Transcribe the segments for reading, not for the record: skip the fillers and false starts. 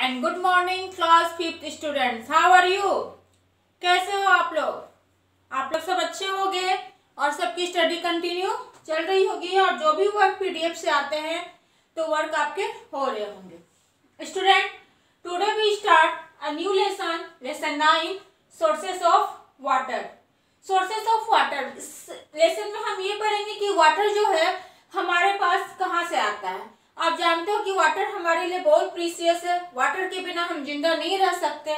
And good morning class 5th students, how are you? कैसे हो आप लोग सब अच्छे होंगे और सबकी स्टडी कंटिन्यू चल रही होगी और जो भी वर्क पीडीएफ से आते हैं तो वर्क आपके हो रहे होंगे। Student, today we start a new lesson 9 sources of water. Sources of water, इस लेसन में हम ये पढ़ेंगे कि वाटर जो है हमारे पास कहाँ से आता है। आप जानते हो कि वाटर हमारे लिए बहुत प्रीशियस है, वाटर के बिना हम जिंदा नहीं रह सकते।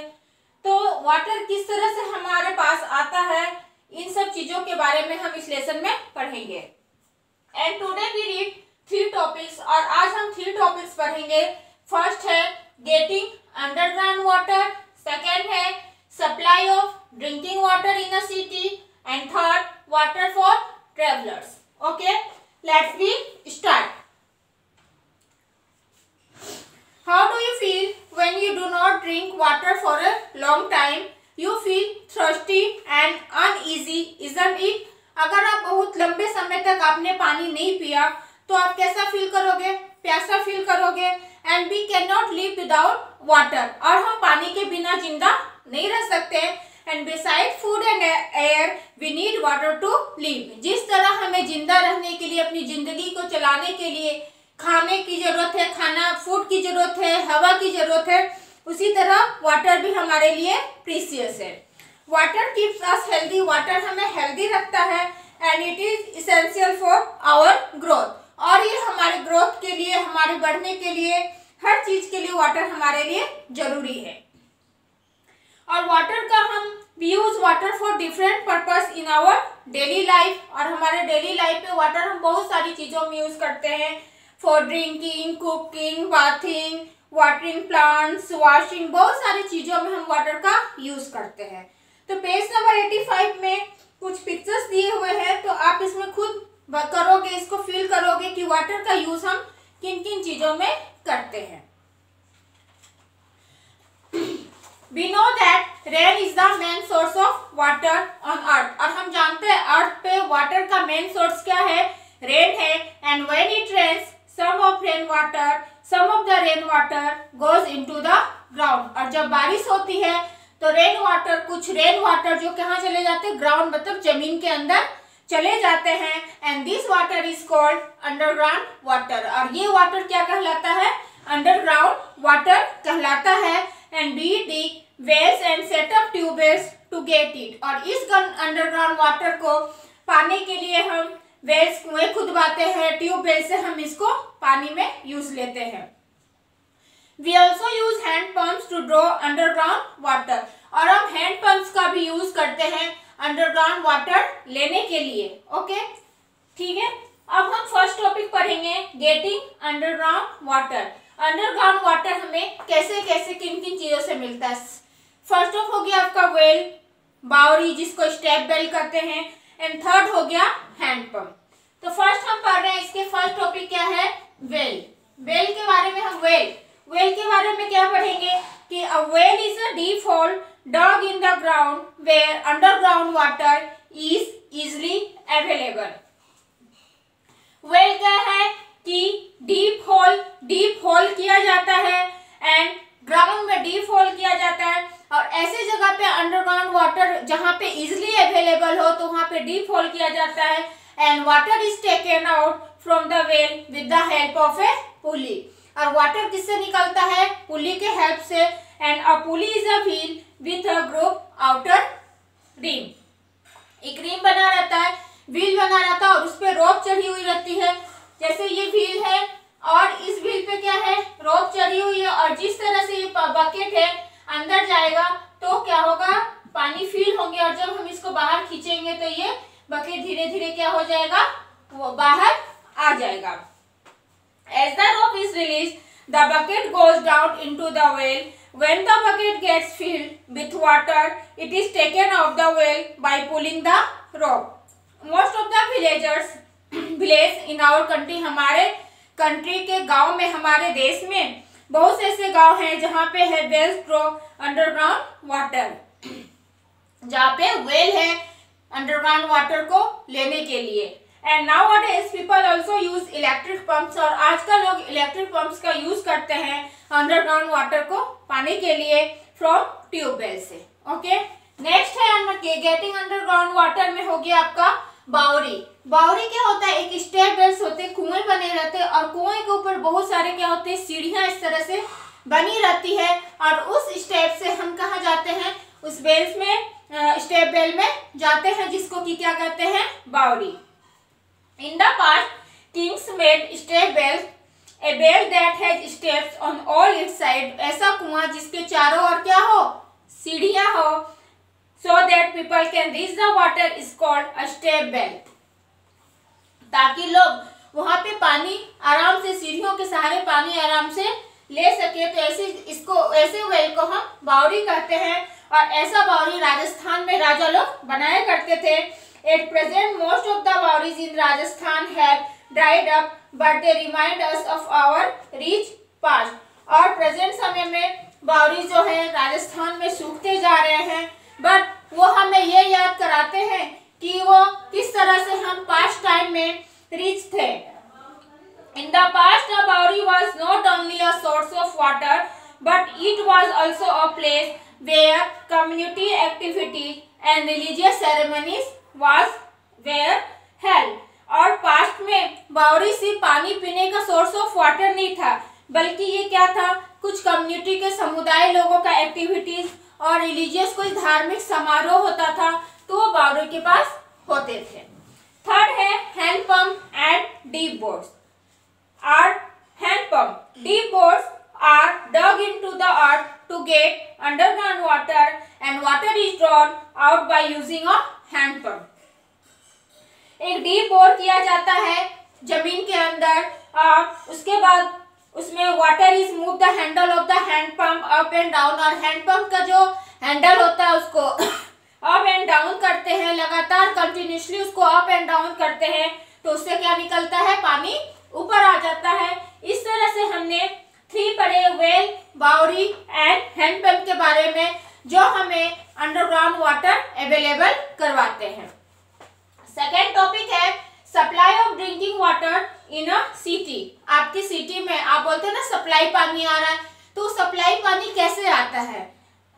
तो वाटर किस तरह से हमारे पास आता है, इन सब चीजों के बारे में हम इस लेसन में पढ़ेंगे। And today we read 3 topics और आज हम 3 टॉपिक्स पढ़ेंगे। फर्स्ट है गेटिंग अंडरग्राउंड वाटर, सेकेंड है supply of drinking water in a city and third water for travellers. Okay, let's be start. How do you feel when you do not drink water for a long time? You feel thirsty and uneasy, isn't it? अगर आप बहुत लंबे समय तक आपने पानी नहीं पिया तो आप कैसा फील करोगे? प्यासा फील करोगे। And we cannot live without water, और हम पानी के बिना जिंदा नहीं रह सकते। And besides food and air, we need water to live. जिस तरह हमें जिंदा रहने के लिए, अपनी जिंदगी को चलाने के लिए खाने की जरूरत है, खाना फूड की जरूरत है, हवा की जरूरत है, उसी तरह वाटर भी हमारे लिए प्रीशियस है। Water keeps us healthy, water हमें हेल्दी रखता है and it is essential for our growth, और ये हमारे ग्रोथ के लिए, हमारे बढ़ने के लिए, हर चीज के लिए वाटर हमारे लिए जरूरी है। और वाटर का हम use water for different purpose in our daily life, और हमारे डेली लाइफ में वाटर हम बहुत सारी चीजों में यूज करते हैं। For drinking, cooking, bathing, watering plants, washing, बहुत सारी चीजों में हम वाटर का यूज करते हैं। तो पेज नंबर 85 में कुछ पिक्चर्स दिए हुए हैं, तो आप इसमें खुद करोगे, इसको फील करोगे कि वाटर का यूज हम किन किन चीजों में करते हैं। We know that rain is the main source of water on earth, और हम जानते हैं अर्थ पे वाटर का मेन सोर्स क्या है? रेन है। And when it rains, some of the rain water goes into the ground, और जब बारिश होती है तो रेन वाटर, कुछ रेन वाटर जो कहाँ चले जाते हैं? ग्राउंड, मतलब जमीन के अंदर चले जाते हैं। And this water is called underground water, और ये वाटर क्या कहलाता है? अंडरग्राउंड वाटर कहलाता है। And we dig wells and set up tubewells to get it, और इस अंडरग्राउंड वाटर को पाने के लिए हम वेल्स, कुएं खुदवाते हैं, ट्यूबवेल से हम इसको पानी में यूज लेते हैं। We also use hand pumps to draw underground water, और हम हैंड पंप्स का भी यूज करते हैं अंडरग्राउंड वाटर लेने के लिए। ओके, ठीक है। अब हम फर्स्ट टॉपिक पढ़ेंगे getting underground water. Underground water हमें कैसे कैसे किन किन चीजों से मिलता है। फर्स्ट ऑफ हो गया आपका वेल, बावरी, जिसको स्टेप वेल कहते हैं, एंड थर्ड हो गया हैंड पंप। तो फर्स्ट हम पढ़ रहे हैं, इसके फर्स्ट टॉपिक क्या है? वेल। वेल के बारे में हम वेल के बारे में क्या पढ़ेंगे कि a well is a deep whole dug in the ground where underground water is easily available. Well क्या है कि डीप होल किया जाता है, एंड ग्राउंड में डीप होल किया जाता है, और ऐसे जगह पे अंडरग्राउंड वाटर जहाँ पे इजिली अवेलेबल हो तो वहाँ पे डीप होल किया जाता है। And water is taken out from the well with the help of a pulley, और वाटर किससे निकलता है? पुली के हेल्प से। And a pulley is a wheel with a groove outer rim, एक रिम बना रहता है, व्हील बना रहता है, और उस पर रोप चढ़ी हुई रहती है। जैसे ये व्हील है और इस व्हील पे क्या है? रोप चढ़ी हुई है, और जिस तरह से ये बकेट है अंदर जाएगा तो क्या होगा? पानी फिल होंगे, और जब हम इसको बाहर खींचेंगे तो ये बकेट धीरे धीरे क्या हो जाएगा? वो बाहर आ जाएगा। As the rope is released, the bucket goes down into the well. When the bucket gets filled with water, it is taken off the well by pulling the rope. Most of the village in our country, हमारे country के गांव में, हमारे देश में बहुत से ऐसे गांव हैं जहाँ पे है वेल्स ड्रॉ अंडरग्राउंड वाटर, जहाँ पे वेल है अंडरग्राउंड वाटर को लेने के लिए। And now days people also use electric pumps, और आजकल लोग इलेक्ट्रिक पंप्स का यूज करते हैं अंडरग्राउंड वाटर को पाने के लिए फ्रॉम ट्यूबवेल से। ओके, नेक्स्ट है गेटिंग अंडरग्राउंड वाटर में हो गया आपका बावरी। बावरी क्या होता है, एक स्टेप वेल्स होते हैं, कुएं बने रहते हैं और कुएं के ऊपर बहुत सारे क्या होते हैं, सीढ़ियां इस तरह से बनी रहती है और उस स्टेप से हम कहाँ जाते हैं, उस वेल्स में स्टेप वेल में जाते हैं, जिसको कि क्या कहते हैं, bawri. In the past kings made step wells, a well that has steps on all its side, ऐसा कुआं जिसके चारों ओर क्या हो, सीढ़ियां हो, so that people can reach the water is called a step well, ताकि लोग वहां पे पानी आराम से, सीढ़ियों के सहारे पानी आराम से ले सके। तो ऐसे वेल को हम बावरी कहते हैं और ऐसा बावरी राजस्थान में राजा लोग बनाया करते थे। At present most of the bawris in Rajasthan have dried up but they remind us of our rich past. और प्रेजेंट समय में बावरी जो है राजस्थान में सूखते जा रहे हैं, बट वो हमें ये याद कराते हैं कि वो किस तरह से हम पास्ट टाइम में रिच थे। In the past the bawri was not only a source of water but it was also a place where community activities and religious ceremonies were held. और पास्ट में बावरी सिर्फ पानी पीने का सोर्स ऑफ वाटर नहीं था, बल्कि ये क्या था, कुछ कम्युनिटी के समुदाय लोगों का एक्टिविटीज और रिलीजियस कोई धार्मिक समारोह होता था तो वो बावरी के पास होते थे। थर्ड है hand pump and deep bores. Are hand pump, deep bores are dug into the earth to get underground water and water is drawn out by using a hand pump। एक डीप बोर किया जाता है जमीन के अंदर और उसके बाद उसमें water is move the handle of the hand pump up and down, और हैंड पंप का जो हैंडल होता है उसको अप एंड डाउन करते हैं, लगातार कंटिन्यूसली उसको अप एंड डाउन करते हैं, तो उससे क्या निकलता है, पानी ऊपर आ जाता है। इस तरह से हमने 3 पढ़े, well, bawri and hand pump के बारे में, जो हमें अंडरग्राउंड वाटर अवेलेबल करवाते हैं। सेकेंड टॉपिक है supply of drinking water in a city. आपकी सिटी में आप बोलते हैं ना सप्लाई पानी आ रहा है, तो सप्लाई पानी कैसे आता है?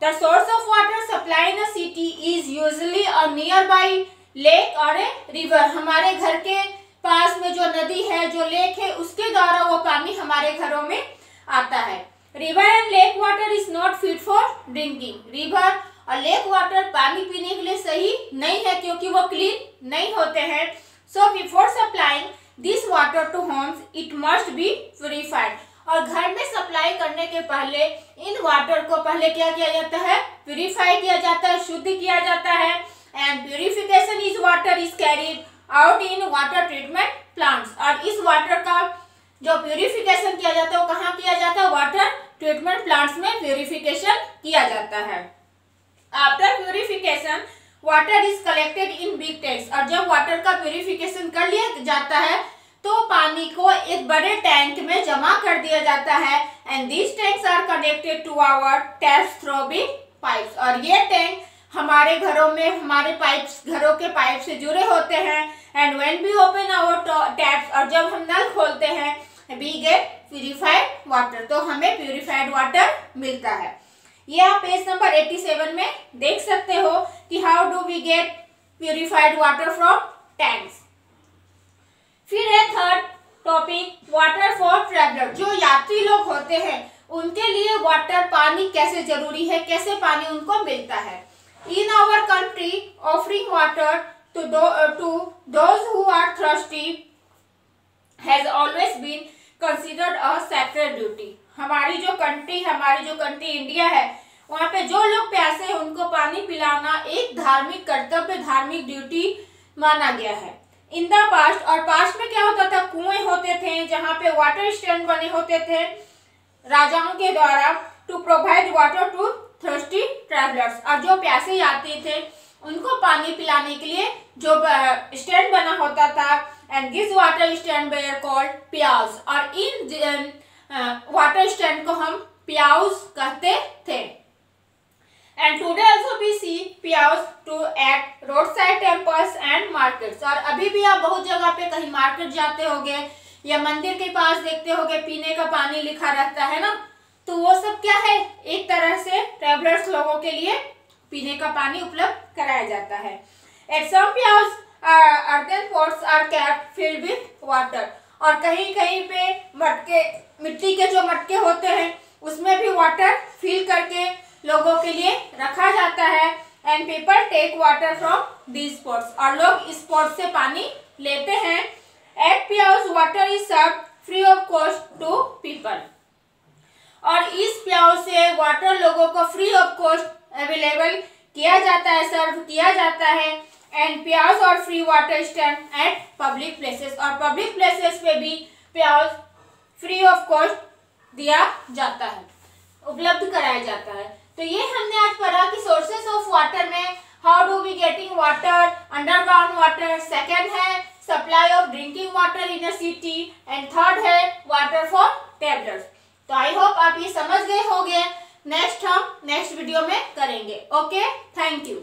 The source of water supply in a city is usually a near by lake और ए रिवर। हमारे घर के पास में जो नदी है, जो लेक है, उसके द्वारा वो पानी हमारे घरों में आता है। River and lake water is not fit for drinking. River और लेक वाटर पानी पीने के लिए सही नहीं है क्योंकि वो क्लीन नहीं होते हैं। So before supplying this water to homes it must be purified. और घर में सप्लाई करने के पहले इन वाटर को पहले क्या किया जाता है, प्यूरिफाई किया जाता है, शुद्ध किया जाता है। And purification is water is carried out in water treatment plants. और इस वाटर का जो प्यूरिफिकेशन किया जाता है वो कहाँ किया जाता है, वाटर ट्रीटमेंट प्लांट्स में प्यूरिफिकेशन किया जाता है। After purification water is collected in big tanks. और जब वाटर का प्यूरिफिकेशन कर लिया जाता है तो पानी को एक बड़े टैंक में जमा कर दिया जाता है। And these tanks are connected to our taps through big pipes. और ये टैंक हमारे घरों में, हमारे पाइप्स, घरों के पाइप से जुड़े होते हैं। And when we open our taps, और जब हम नल खोलते हैं, वी गेट प्यूरिफाइड वाटर, तो हमें प्यूरिफाइड वाटर मिलता है। ये आप पेज नंबर 87 में देख सकते हो कि how do we get purified water from tanks. फिर है third topic water for traveller. जो यात्री लोग होते हैं उनके लिए वाटर, पानी कैसे जरूरी है, कैसे पानी उनको मिलता है। In our country offering water to those who are thirsty has always been considered a sacred duty. हमारी जो कंट्री इंडिया है, वहाँ पे जो लोग प्यासे हैं उनको पानी पिलाना एक धार्मिक कर्तव्य, धार्मिक ड्यूटी माना गया है। इन द पास्ट, और पास्ट में क्या होता था, कुएं होते थे जहाँ पे वाटर स्टैंड बने होते थे राजाओं के द्वारा to provide water to thirsty travellers. और जो प्यासे यात्री थे उनको पानी पिलाने के लिए जो स्टैंड बना होता था, and this water stand were called pyaus. और इन वाटर स्टैंड को हम प्याउस कहते थे। And today also we see pyaus too at road side temples and markets. और अभी भी आप बहुत जगह पे कहीं मार्केट जाते होगे या मंदिर के पास देखते होगे पीने का पानी लिखा रहता है ना, तो वो सब क्या है, एक तरह से ट्रैवलर्स लोगों के लिए पीने का पानी उपलब्ध कराया जाता है। At some pyaus earthen pots are kept filled with water, और कहीं कहीं पे मटके, मिट्टी के जो मटके होते हैं उसमें भी वाटर फिल करके लोगों के लिए रखा जाता है। And people take water from these pots, और लोग इस पोट से पानी लेते हैं। At pyaus water is serve free of cost to people, और इस प्याऊ से वाटर लोगों को फ्री ऑफ कॉस्ट अवेलेबल किया जाता है, सर्व किया जाता है। एंड प्याउज और free water stand at public places, और पब्लिक प्लेसेस पे भी प्याउज फ्री ऑफ कॉस्ट दिया जाता है, उपलब्ध कराया जाता है। तो ये हमने आज पढ़ा कि सोर्सेस ऑफ वाटर में how do we getting water, underground water, second है supply of drinking water in a city, and third है वाटर फॉर ट्रैवलर्स। तो आई होप आप ये समझ गए होंगे। नेक्स्ट हम नेक्स्ट वीडियो में करेंगे। Okay, thank you.